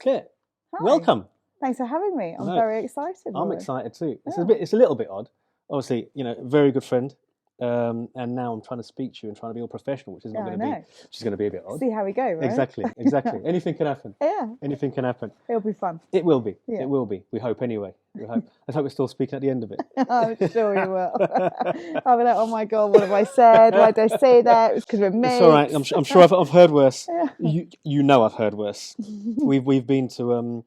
Claire, Hi. welcome. Thanks for having me. I'm No, very excited. I'm Roy. excited too. It's Yeah. a little bit odd. Obviously, very good friend. And now I'm trying to speak to you and trying to be all professional, which is not Yeah, going I to know. which is going to be a bit odd. See how we go, right? Exactly. Anything can happen. Yeah, Anything can happen. it'll be fun. It will be. Yeah. It will be. We hope anyway. We hope. Let's hope we're still speaking at the end of it. I'm sure we will. I'll be like, oh my God, what have I said? Why did I say that? It was because we're mates. It's all right. I'm sure I've heard worse. Yeah. You know I've heard worse. We've been to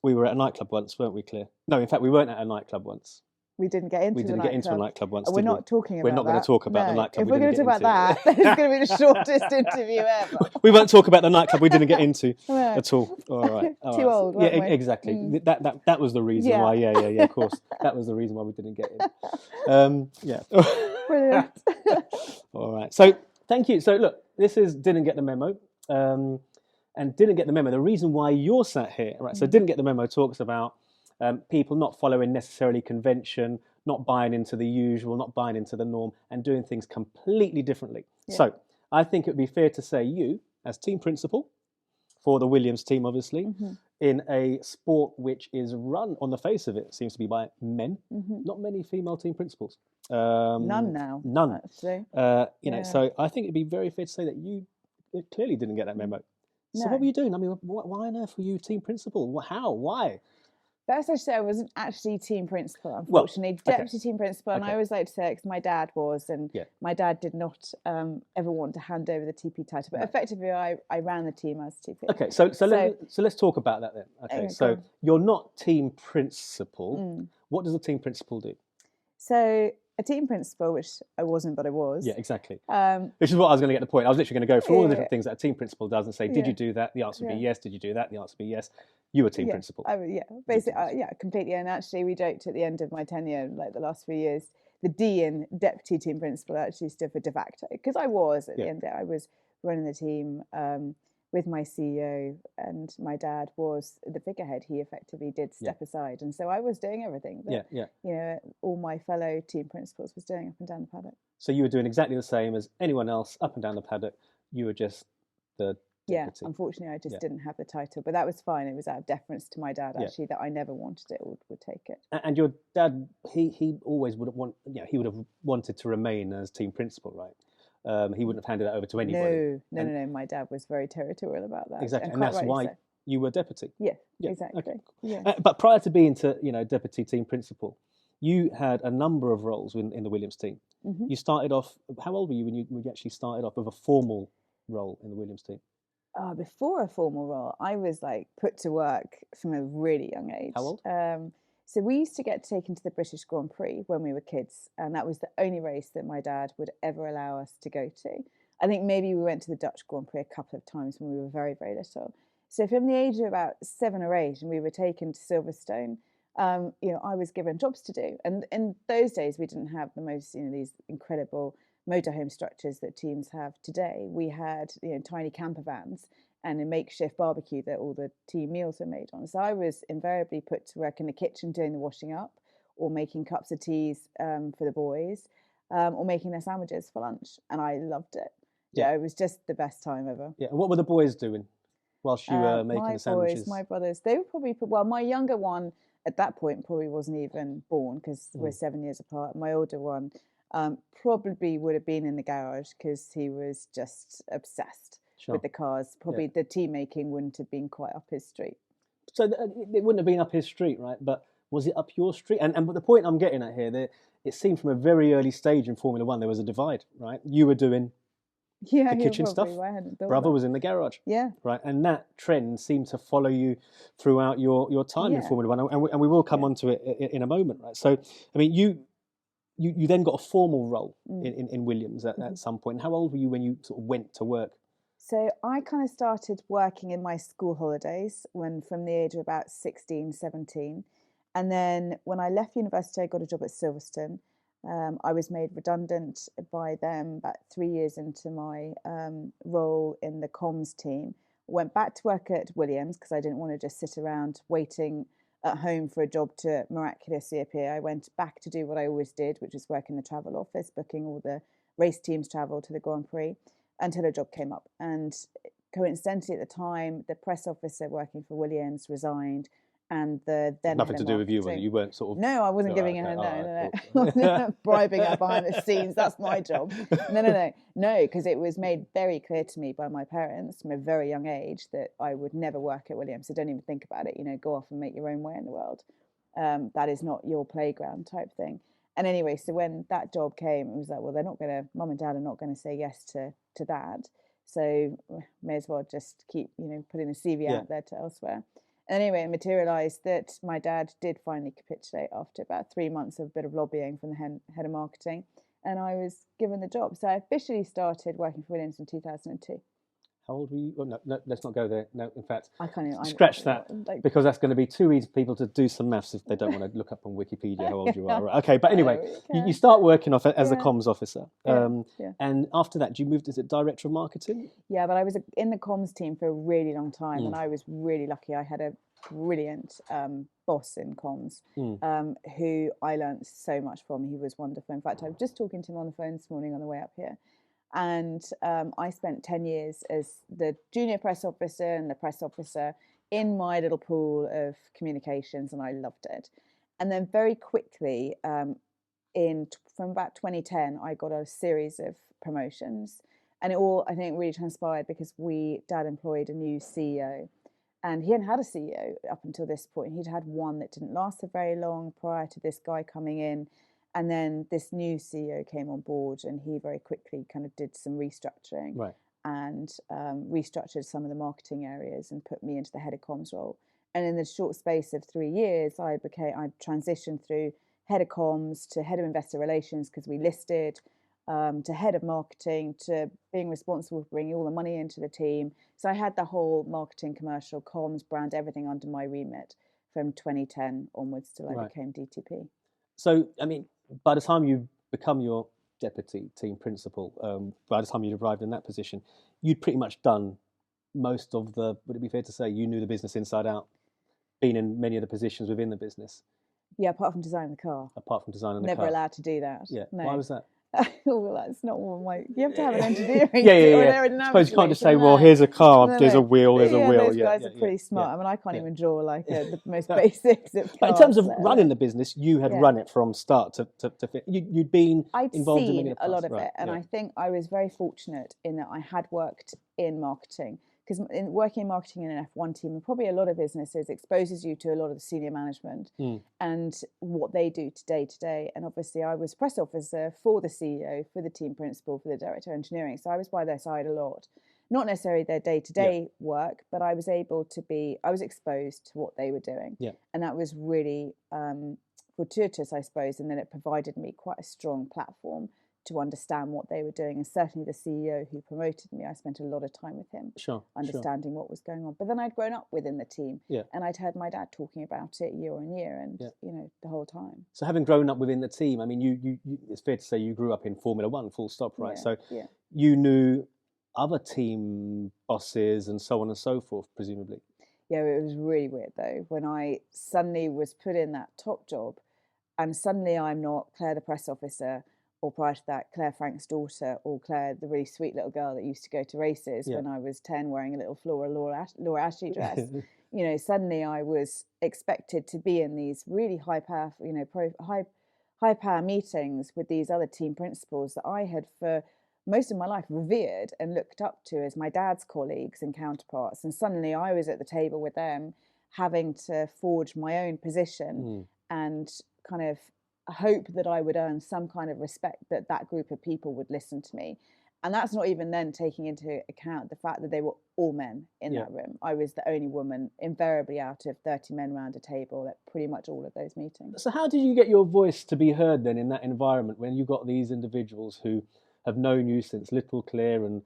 we were at a nightclub once, weren't we, Claire? No, in fact, we weren't at a nightclub once. We didn't get into We the didn't get into a nightclub. nightclub once. We're did we? not talking about We're not going to talk about the No. nightclub. If we're going to talk about that, then it's going to be the shortest interview ever. We won't talk about the nightclub we didn't get into No. at all. All right. Too old, Yeah, weren't we? exactly. That was the reason Yeah. why. Yeah. Of course, that was the reason why we didn't get in. Yeah. Brilliant. All right. So thank you. So look, this is Didn't Get the Memo. And Didn't Get the Memo. The reason why you're sat here, right? So Didn't Get the Memo talks about people not following necessarily convention, not buying into the usual, not buying into the norm, and doing things completely differently. Yeah. So I think it would be fair to say you, as team principal for the Williams team, obviously, in a sport which is run on the face of it, seems to be by men, not many female team principals. None now. None. Actually. So I think it'd be very fair to say that you clearly didn't get that memo. So No. what were you doing? I mean, why on earth were you team principal? How? Why? First, I should say I wasn't actually team principal, unfortunately. Deputy team principal, and I always like to say it because my dad was, and my dad did not ever want to hand over the TP title. But effectively, I ran the team as TP. Okay, so let's talk about that then. Okay, so you're not team principal. What does a team principal do? So a team principal, which I wasn't, but I was. Yeah, exactly. Which is what I was going to get the point. I was literally going to go through all the different things that a team principal does and say, did you do that? The answer would be yes. Did you do that? The answer would be yes. You were team principal. Basically, completely. And actually, we joked at the end of my tenure, like the last few years, the D in deputy team principal actually stood for de facto, because I was at the end there. I was running the team with my CEO, and my dad was the figurehead. He effectively did step aside, and so I was doing everything that all my fellow team principals was doing up and down the paddock. So you were doing exactly the same as anyone else up and down the paddock. You were just the deputy. Yeah, unfortunately, I just didn't have the title, but that was fine. It was out of deference to my dad, actually, that I never wanted it or would take it. And your dad, he always would have he would have wanted to remain as team principal, right? He wouldn't have handed that over to anybody. No. My dad was very territorial about that. Exactly, and that's why you were deputy. Yeah, exactly. Okay. Yeah. But prior to being deputy team principal, you had a number of roles in the Williams team. You started off. How old were you when you actually started off with a formal role in the Williams team? Before a formal role, I was like put to work from a really young age. How old? So we used to get taken to the British Grand Prix when we were kids, and that was the only race that my dad would ever allow us to go to. I think maybe we went to the Dutch Grand Prix a couple of times when we were very, very little. So from the age of about 7 or 8, and we were taken to Silverstone, I was given jobs to do. And in those days, we didn't have the most, these incredible motorhome structures that teams have today. We had tiny camper vans and a makeshift barbecue that all the team meals were made on. So I was invariably put to work in the kitchen doing the washing up, or making cups of teas for the boys, or making their sandwiches for lunch, and I loved it. Yeah, it was just the best time ever. Yeah, and what were the boys doing whilst you were making the sandwiches? My boys, my brothers, they were probably my younger one at that point probably wasn't even born, because we're 7 years apart. My older one probably would have been in the garage, because he was just obsessed with the cars. Probably the tea making wouldn't have been quite up his street. So it wouldn't have been up his street, right? But was it up your street? And the point I'm getting at here, it seemed from a very early stage in Formula One there was a divide, right? You were doing the kitchen stuff. Brother was in the garage. Yeah. Right. And that trend seemed to follow you throughout your time in Formula One. And we will come on to it in a moment, right? So, I mean, you then got a formal role in Williams at some point. How old were you when you sort of went to work? So I kind of started working in my school holidays from the age of about 16, 17. And then when I left university, I got a job at Silverstone. I was made redundant by them about 3 years into my role in the comms team. Went back to work at Williams because I didn't want to just sit around waiting at home for a job to miraculously appear. I went back to do what I always did, which was work in the travel office, booking all the race teams' travel to the Grand Prix, until a job came up. And coincidentally at the time, the press officer working for Williams resigned, and the then Nothing head to of do with you, was it? marketing. You weren't sort of. No, I wasn't Oh, giving okay. her. All No, right, no, cool. bribing her behind the scenes. That's my job. No, because it was made very clear to me by my parents from a very young age that I would never work at Williams. So don't even think about it. Go off and make your own way in the world. That is not your playground type thing. And anyway, so when that job came, it was like, well, mum and dad are not going to say yes to that. So may as well just keep, putting the CV out there to elsewhere. And anyway, it materialised that my dad did finally capitulate after about 3 months of a bit of lobbying from the head of marketing, and I was given the job. So I officially started working for Williams in 2002. How old were you? Oh, no, let's not go there. No, in fact, I can't even scratch that, because that's going to be too easy for people to do some maths if they don't want to look up on Wikipedia how old you are. Okay, but anyway, you start working off as a comms officer. And after that, do you move to director of marketing? Yeah, but I was in the comms team for a really long time, and I was really lucky. I had a brilliant boss in comms who I learned so much from. He was wonderful. In fact, I was just talking to him on the phone this morning on the way up here. And I spent 10 years as the junior press officer and the press officer in my little pool of communications, and I loved it. And then very quickly, from about 2010, I got a series of promotions. And it all, I think, really transpired because Dad employed a new CEO. And he hadn't had a CEO up until this point. He'd had one that didn't last for very long prior to this guy coming in. And then this new CEO came on board, and he very quickly kind of did some restructuring and restructured some of the marketing areas and put me into the head of comms role. And in the short space of 3 years, I transitioned through head of comms to head of investor relations, because we listed, to head of marketing, to being responsible for bringing all the money into the team. So I had the whole marketing, commercial, comms, brand, everything under my remit from 2010 onwards till I became DTP. So, I mean, by the time you become your deputy team principal, by the time you'd arrived in that position, you'd pretty much done most of would it be fair to say you knew the business inside out, been in many of the positions within the business? Yeah, apart from designing the car. Apart from designing the car. Never allowed to do that. Yeah. No. Why was that? Well, that's not one of my. You have to have an engineering. I suppose you can't just say, well, here's a car, there's a wheel, there's a wheel. Those guys are pretty smart. I mean, I can't even draw the most No. basics of cars. But in terms of running the business, you had run it from start to finish. You'd been involved in many of the a lot of it, and I think I was very fortunate in that I had worked in marketing. Because working in marketing in an F1 team, and probably a lot of businesses, exposes you to a lot of the senior management and what they do day to day. And obviously, I was press officer for the CEO, for the team principal, for the director of engineering. So I was by their side a lot. Not necessarily their day-to-day work, but I was exposed to what they were doing. Yeah. And that was really fortuitous, I suppose. And then it provided me quite a strong platform to understand what they were doing. And certainly the CEO who promoted me, I spent a lot of time with him, understanding what was going on. But then I'd grown up within the team, and I'd heard my dad talking about it year on year, and the whole time. So having grown up within the team, I mean, you it's fair to say you grew up in Formula One, full stop, right? So you knew other team bosses and so on and so forth, presumably. Yeah, it was really weird though when I suddenly was put in that top job, and suddenly I'm not Claire the press officer, or prior to that, Claire Frank's daughter, or Claire, the really sweet little girl that used to go to races when I was 10, wearing a little Laura Ashley dress. Suddenly I was expected to be in these really high power, high power meetings with these other team principals that I had for most of my life revered and looked up to as my dad's colleagues and counterparts. And suddenly I was at the table with them, having to forge my own position and kind of hope that I would earn some kind of respect, that group of people would listen to me. And that's not even then taking into account the fact that they were all men in that room. I was the only woman, invariably out of 30 men around a table at pretty much all of those meetings. So how did you get your voice to be heard then in that environment when you got these individuals who have known you since little Claire? And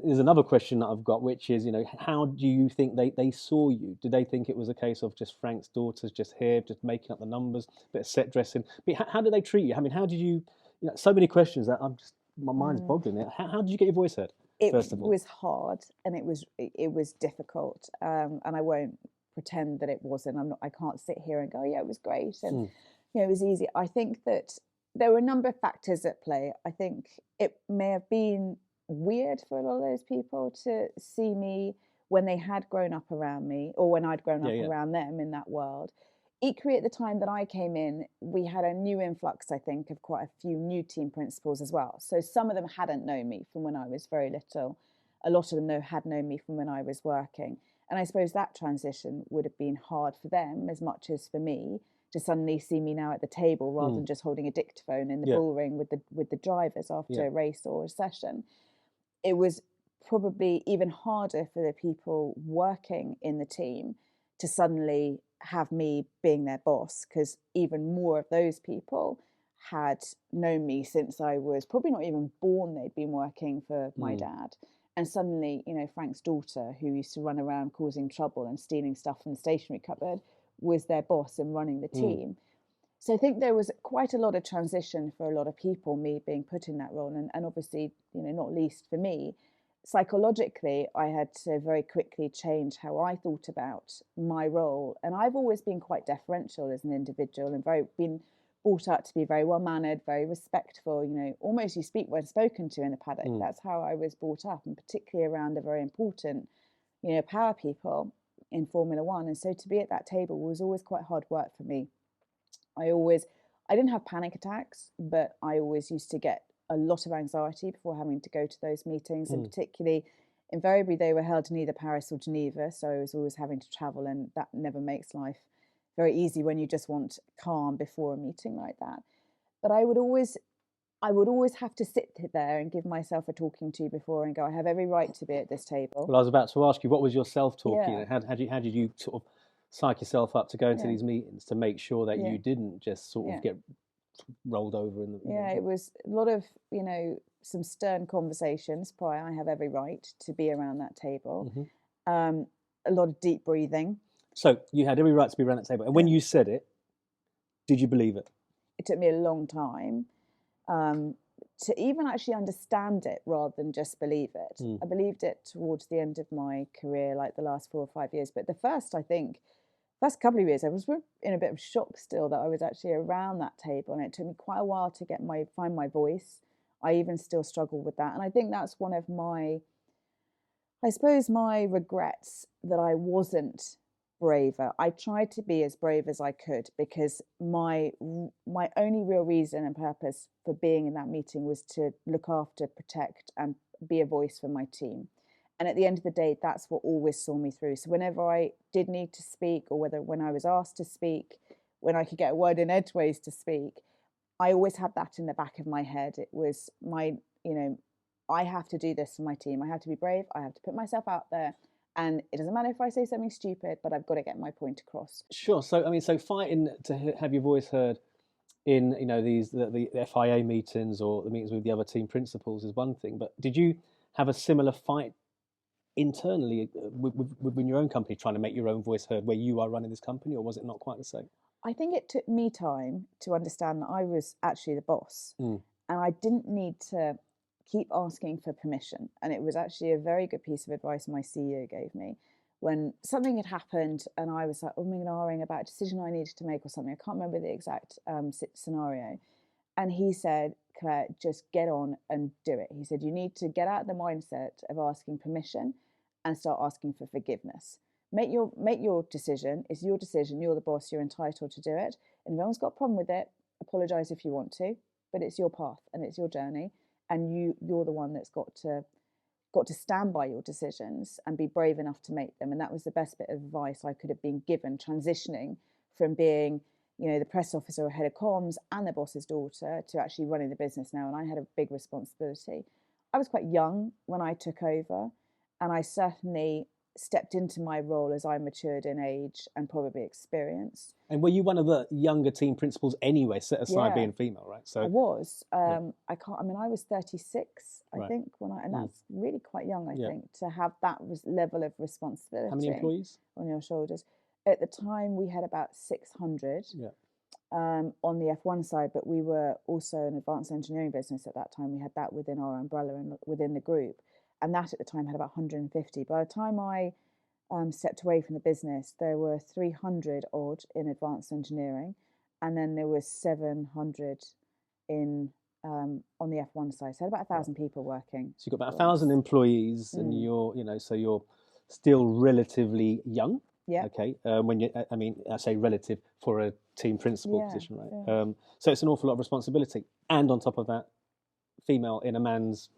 there's another question that I've got, which is, how do you think they saw you? Did they think it was a case of just Frank's daughter's just here, just making up the numbers, bit of set dressing? But how did they treat you? I mean, how did you, so many questions that my mind's boggling it. How did you get your voice heard? First of all, it was hard and it was difficult, and I won't pretend that it wasn't. I can't sit here and go, yeah, it was great, and it was easy. I think that there were a number of factors at play. I think it may have been weird for a lot of those people to see me when they had grown up around me, or when I'd grown up around them in that world. Equally, at the time that I came in, we had a new influx, I think, of quite a few new team principals as well. So some of them hadn't known me from when I was very little. A lot of them had known me from when I was working. And I suppose that transition would have been hard for them as much as for me, to suddenly see me now at the table rather than just holding a dictaphone in the bull ring with the drivers after a race or a session. It was probably even harder for the people working in the team to suddenly have me being their boss, because even more of those people had known me since I was probably not even born. They'd been working for my dad. And suddenly, you know, Frank's daughter, who used to run around causing trouble and stealing stuff from the stationery cupboard, was their boss and running the team. So I think there was quite a lot of transition for a lot of people, me being put in that role. And obviously, you know, not least for me, psychologically, I had to very quickly change how I thought about my role. And I've always been quite deferential as an individual, and been brought up to be very well mannered, very respectful, you know, almost you speak when spoken to in the paddock. That's how I was brought up, and particularly around the very important, you know, power people in Formula One. And so to be at that table was always quite hard work for me. I didn't have panic attacks, but I always used to get a lot of anxiety before having to go to those meetings. And particularly, invariably, they were held in either Paris or Geneva. So I was always having to travel, and that never makes life very easy when you just want calm before a meeting like that. But I would always have to sit there and give myself a talking to before and go, I have every right to be at this table. Well, I was about to ask you, what was your self-talk? You know, how did you sort of psych yourself up to go into these meetings to make sure that you didn't just sort of get rolled over in the it was a lot of, you know, some stern conversations prior. I have every right to be around that table. A lot of deep breathing. So you had every right to be around that table, and when you said it, did you believe it? It took me a long time to even actually understand it rather than just believe it. I believed it towards the end of my career, like the last 4 or 5 years. But the first couple of years, I was in a bit of shock still that I was actually around that table, and it took me quite a while to find my voice. I even still struggle with that, and I think that's one of my regrets, that I wasn't braver. I tried to be as brave as I could, because my only real reason and purpose for being in that meeting was to look after, protect, and be a voice for my team. And at the end of the day, that's what always saw me through. So whenever I did need to speak, or when I was asked to speak, when I could get a word in edgeways to speak, I always had that in the back of my head. It was I have to do this for my team. I have to be brave. I have to put myself out there. And it doesn't matter if I say something stupid, but I've got to get my point across. Sure. So, I mean, fighting to have your voice heard in, you know, the FIA meetings or the meetings with the other team principals is one thing. But did you have a similar fight internally within your own company, trying to make your own voice heard where you are running this company, or was it not quite the same? I think it took me time to understand that I was actually the boss, and I didn't need to keep asking for permission. And it was actually a very good piece of advice my CEO gave me when something had happened and I was like umming and ahhing about a decision I needed to make or something. I can't remember the exact scenario. And he said, Claire, just get on and do it. He said, you need to get out of the mindset of asking permission and start asking for forgiveness. Make your decision. It's your decision. You're the boss. You're entitled to do it. And if anyone's got a problem with it, apologise if you want to. But it's your path and it's your journey. And you're the one that's got to stand by your decisions and be brave enough to make them. And that was the best bit of advice I could have been given, transitioning from being, you know, the press officer or head of comms and the boss's daughter to actually running the business now. And I had a big responsibility. I was quite young when I took over, and I certainly stepped into my role as I matured in age and probably experience. And were you one of the younger team principals anyway, set aside being female, right? So I was. I was 36, I think, and that's really quite young, I think, to have that level of responsibility. How many employees on your shoulders? At the time, we had about 600 on the F1 side, but we were also an advanced engineering business at that time. We had that within our umbrella and within the group. And that at the time had about 150. By the time I stepped away from the business, there were 300 odd in advanced engineering, and then there was 700 in on the F1 side. So I had about 1,000 people working. So you've got about for us. 1,000 employees, and so you're still relatively young. Yeah. Okay. When you, I mean, I say relative for a team principal position, right? Yeah. So it's an awful lot of responsibility, and on top of that, female in a man's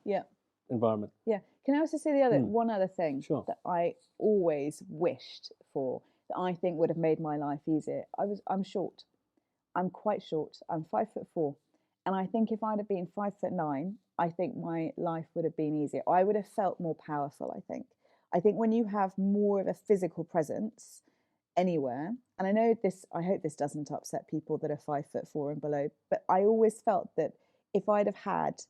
environment. Yeah. Can I also say one other thing Sure. that I always wished for, that I think would have made my life easier? I'm short. I'm quite short. I'm 5'4", and I think if I'd have been 5'9", I think my life would have been easier. I would have felt more powerful. I think when you have more of a physical presence anywhere, and I hope this doesn't upset people that are 5'4" and below, but I always felt that if I'd have had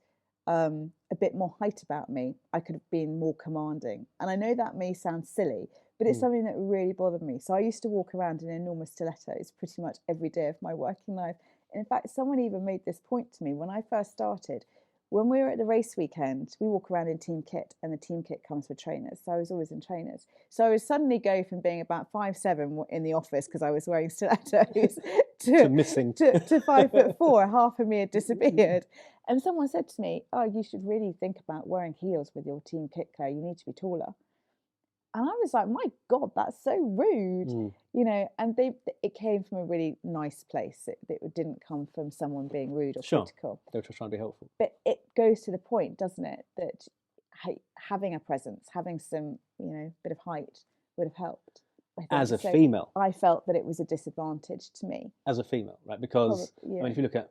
a bit more height about me, I could have been more commanding. And I know that may sound silly, but it's something that really bothered me. So I used to walk around in enormous stilettos pretty much every day of my working life. And in fact, someone even made this point to me when I first started. When we were at the race weekend, we walk around in team kit, and the team kit comes with trainers. So I was always in trainers. So I would suddenly go from being about 5'7" in the office because I was wearing stilettos to missing to 5'4". Half of me had disappeared. And someone said to me, "Oh, you should really think about wearing heels with your team kit, Claire. You need to be taller." And I was like, "My God, that's so rude," And it came from a really nice place. It didn't come from someone being rude or critical. They were just trying to be helpful. But it goes to the point, doesn't it, that having a presence, having some, bit of height would have helped. As a female, I felt that it was a disadvantage to me. As a female, right? Because I mean, if you look at,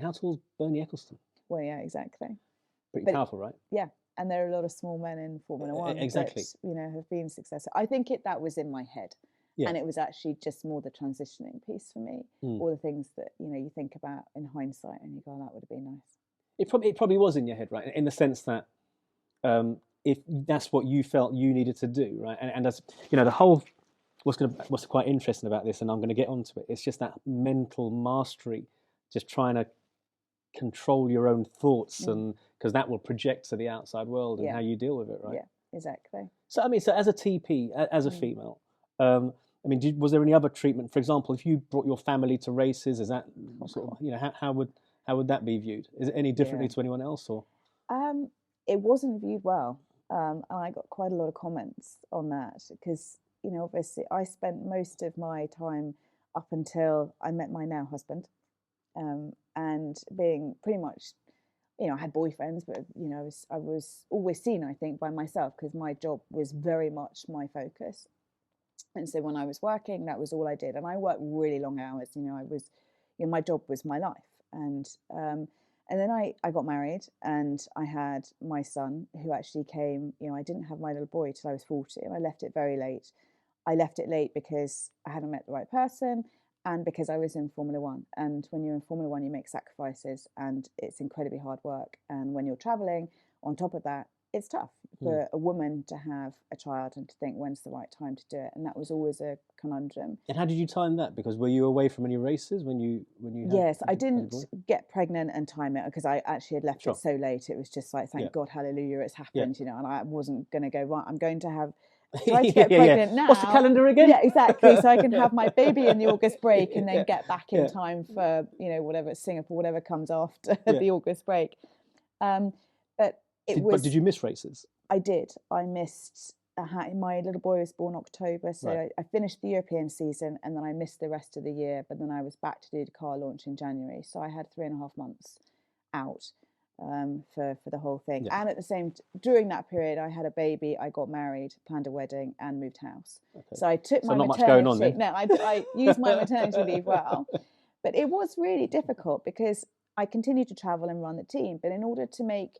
how tall is Bernie Ecclestone? Well, yeah, exactly. Pretty powerful, right? Yeah. And there are a lot of small men in Formula One exactly. that, have been successful. I think that was in my head. Yeah. And it was actually just more the transitioning piece for me. All the things that, you think about in hindsight and you go, oh, that would have been nice. It probably was in your head, right? In the sense that if that's what you felt you needed to do, right? And as, the whole, what's quite interesting about this, and I'm going to get onto it, it's just that mental mastery, just trying to control your own thoughts, and because that will project to the outside world and how you deal with it, right? Yeah, exactly. So I mean, so as a TP, as a female, I mean, was there any other treatment? For example, if you brought your family to races, is that sort of, how would that be viewed? Is it any differently to anyone else, or? It wasn't viewed well, and I got quite a lot of comments on that because obviously I spent most of my time up until I met my now husband. And being pretty much, I had boyfriends, but I was always seen, I think, by myself because my job was very much my focus. And so when I was working, that was all I did, and I worked really long hours. My job was my life, and then I got married, and I had my son, who actually came. I didn't have my little boy till I was 40, and I left it very late. I left it late because I hadn't met the right person. And because I was in Formula One. And when you're in Formula One, you make sacrifices and it's incredibly hard work. And when you're traveling, on top of that, it's tough for a woman to have a child and to think when's the right time to do it. And that was always a conundrum. And how did you time that? Because were you away from any races when you Yes, I didn't get pregnant and time it because I actually had left it so late. It was just like, thank God, hallelujah, it's happened, and I wasn't going to go, right, I'm going to have try to get pregnant now. What's the calendar again? Yeah, exactly. So I can have my baby in the August break and then get back in time for, whatever, Singapore, whatever comes after the August break. But did you miss races? I did. I missed, my little boy was born October. So I finished the European season and then I missed the rest of the year. But then I was back to do the car launch in January. So I had 3.5 months out. For the whole thing. And at the same during that period I had a baby, I got married, planned a wedding and moved house. So I took my maternity. Much going on then. No, I used my maternity leave well. But it was really difficult because I continued to travel and run the team. But in order to make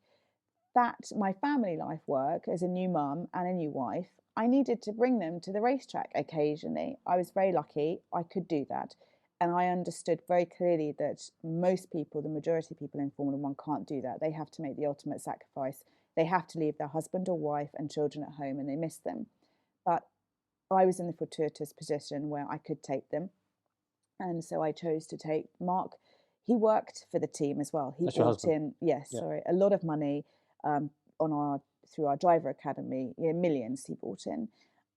that my family life work as a new mum and a new wife, I needed to bring them to the racetrack occasionally. I was very lucky I could do that. And I understood very clearly that most people, the majority of people in Formula One can't do that. They have to make the ultimate sacrifice. They have to leave their husband or wife and children at home and they miss them. But I was in the fortuitous position where I could take them. And so I chose to take Mark. He worked for the team as well. He brought in, a lot of money through our driver academy, millions he brought in.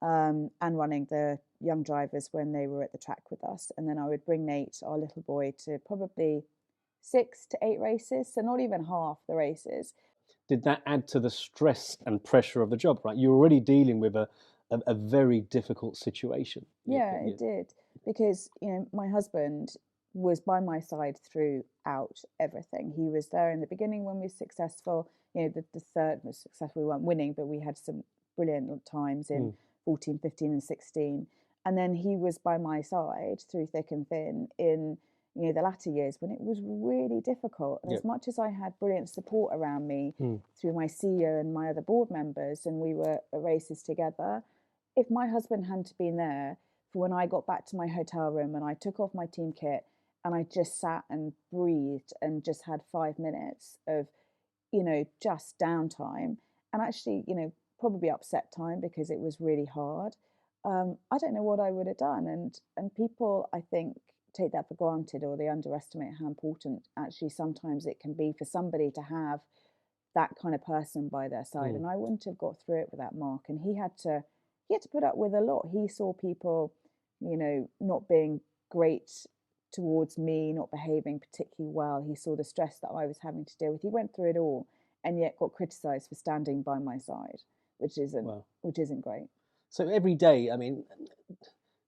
And running the young drivers when they were at the track with us. And then I would bring Nate, our little boy, to probably 6 to 8 races, so not even half the races. Did that add to the stress and pressure of the job, right? You're already dealing with a very difficult situation. Yeah, it did, because my husband was by my side throughout everything. He was there in the beginning when we were successful. The third was successful. We weren't winning, but we had some brilliant times in 14, 15 and 16. And then he was by my side through thick and thin in the latter years when it was really difficult. And as much as I had brilliant support around me through my CEO and my other board members, and we were at races together, if my husband hadn't been there for when I got back to my hotel room and I took off my team kit and I just sat and breathed and just had 5 minutes of, just downtime, and actually, probably upset time because it was really hard. I don't know what I would have done. And people, I think, take that for granted, or they underestimate how important actually sometimes it can be for somebody to have that kind of person by their side. And I wouldn't have got through it without Mark. And he had to put up with a lot. He saw people, not being great towards me, not behaving particularly well. He saw the stress that I was having to deal with. He went through it all, and yet got criticised for standing by my side, which isn't great. So every day, I mean,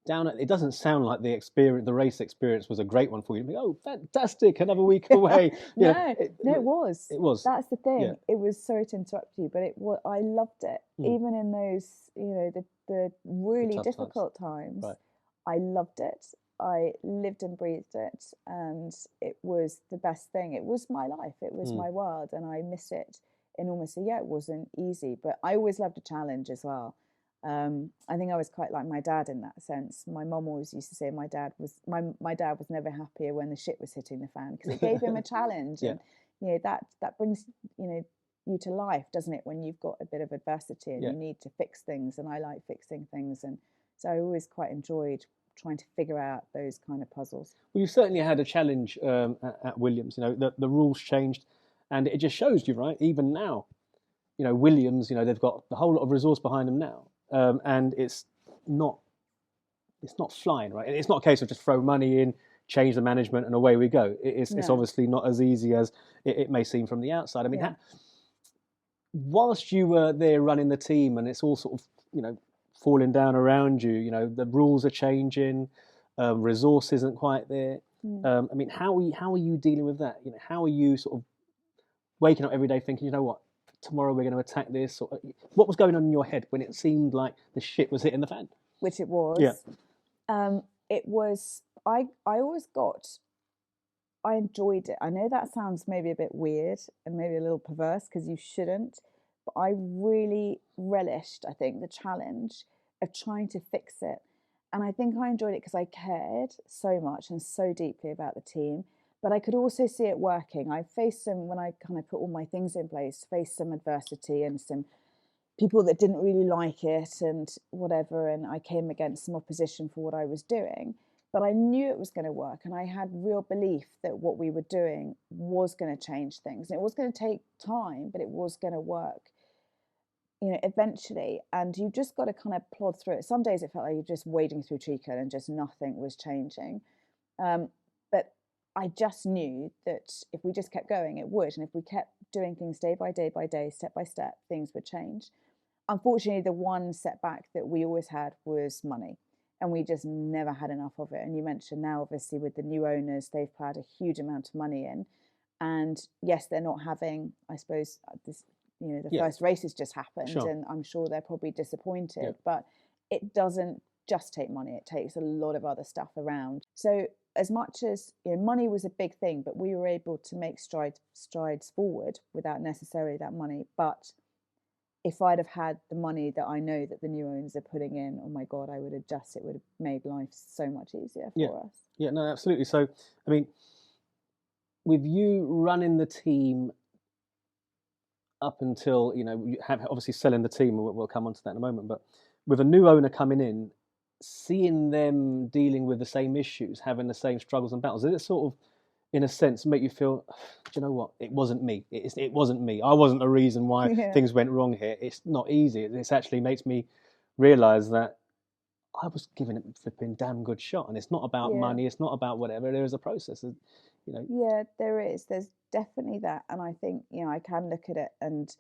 it doesn't sound like the race experience was a great one for you. Oh, fantastic! Another week away. It was. It was. That's the thing. Yeah. It was, sorry to interrupt you, but I loved it. Even in those, the really difficult times. Right. I loved it. I lived and breathed it, and it was the best thing. It was my life. It was my world, and I miss it enormously. Yeah, it wasn't easy, but I always loved a challenge as well. I think I was quite like my dad in that sense. My mum always used to say my dad was never happier when the shit was hitting the fan, because it gave him a challenge. Yeah. And that brings you to life, doesn't it, when you've got a bit of adversity and you need to fix things. And I like fixing things, and so I always quite enjoyed trying to figure out those kind of puzzles. Well, you certainly had a challenge at Williams. The rules changed, and it just shows you, right? Even now, Williams, they've got a whole lot of resource behind them now. And it's not flying, right? It's not a case of just throw money in, change the management, and away we go. It's obviously not as easy as it may seem from the outside. I mean, whilst you were there running the team, and it's all sort of falling down around you, the rules are changing, resource isn't quite there. I mean, how are you dealing with that? How are you sort of waking up every day thinking, what? Tomorrow we're going to attack this? Or what was going on in your head when it seemed like the shit was hitting the fan? Which it was. Yeah. It was. I enjoyed it. I know that sounds maybe a bit weird and maybe a little perverse, because you shouldn't, but I really relished, I think, the challenge of trying to fix it. And I think I enjoyed it because I cared so much and so deeply about the team. But I could also see it working. I faced some, when I kind of put all my things in place, faced some adversity and some people that didn't really like it and whatever. And I came against some opposition for what I was doing. But I knew it was going to work. And I had real belief that what we were doing was going to change things. And it was going to take time, but it was going to work, eventually. And you just got to kind of plod through it. Some days it felt like you're just wading through treacle and just nothing was changing. But I just knew that if we just kept going, it would. And if we kept doing things day by day by day, step by step, things would change. Unfortunately, the one setback that we always had was money. And we just never had enough of it. And you mentioned now, obviously, with the new owners, they've had a huge amount of money in. And yes, they're not having, I suppose, this, first race has just happened. Sure. And I'm sure they're probably disappointed. Yeah. But it doesn't just take money. It takes a lot of other stuff around. So as much as money was a big thing, but we were able to make strides forward without necessarily that money. But if I'd have had the money that I know that the new owners are putting in, oh my God, I would have it would have made life so much easier for us. Yeah, no, absolutely. So, I mean, with you running the team up until, you have obviously selling the team, we'll come on to that in a moment, but with a new owner coming in, seeing them dealing with the same issues, having the same struggles and battles, did it sort of, in a sense, make you feel, do you know what? It wasn't me. It wasn't me. I wasn't the reason why things went wrong here. It's not easy. This actually makes me realise that I was giving it a flipping damn good shot. And it's not about Yeah. money, it's not about whatever. There is a process, you know. Yeah, there is. There's definitely that. And I think, I can look at it and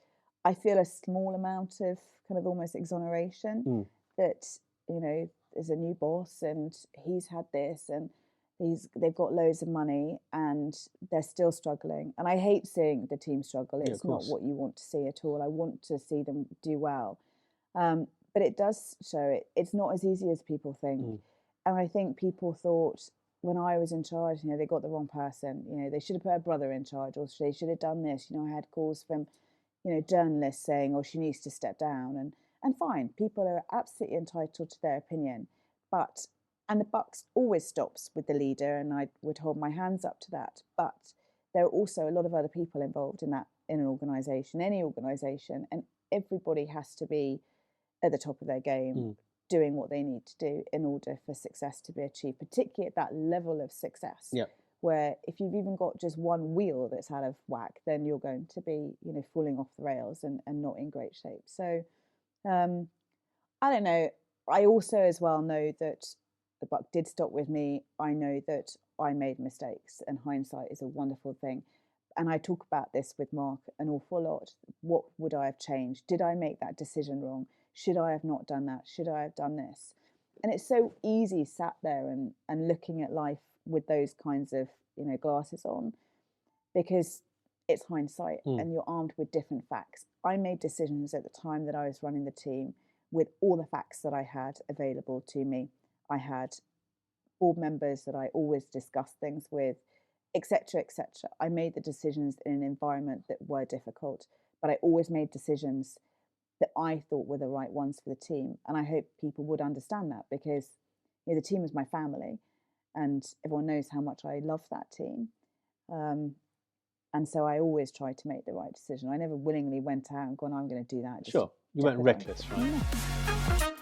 I feel a small amount of kind of almost exoneration that, there's a new boss and he's had this and they've got loads of money and they're still struggling. And I hate seeing the team struggle. It's not what you want to see at all. I want to see them do well. But it does show it's not as easy as people think. And I think people thought when I was in charge, they got the wrong person. They should have put her brother in charge, or they should have done this. I had calls from, journalists saying, "Oh, she needs to step down." And fine, people are absolutely entitled to their opinion, and the buck always stops with the leader, and I would hold my hands up to that. But there are also a lot of other people involved in an organisation, any organisation, and everybody has to be at the top of their game, doing what they need to do in order for success to be achieved, particularly at that level of success. Yeah. Where if you've even got just one wheel that's out of whack, then you're going to be, falling off the rails and not in great shape. So I don't know. I also as well know that the buck did stop with me. I know that I made mistakes, and hindsight is a wonderful thing. And I talk about this with Mark an awful lot. What would I have changed? Did I make that decision wrong? Should I have not done that? Should I have done this? And it's so easy sat there and looking at life with those kinds of, glasses on, because it's hindsight and you're armed with different facts. I made decisions at the time that I was running the team with all the facts that I had available to me. I had board members that I always discussed things with, etc., etc. I made the decisions in an environment that were difficult, but I always made decisions that I thought were the right ones for the team. And I hope people would understand that, because the team is my family and everyone knows how much I love that team. And so I always tried to make the right decision. I never willingly went out and gone, I'm going to do that. Sure, you weren't reckless, right? No.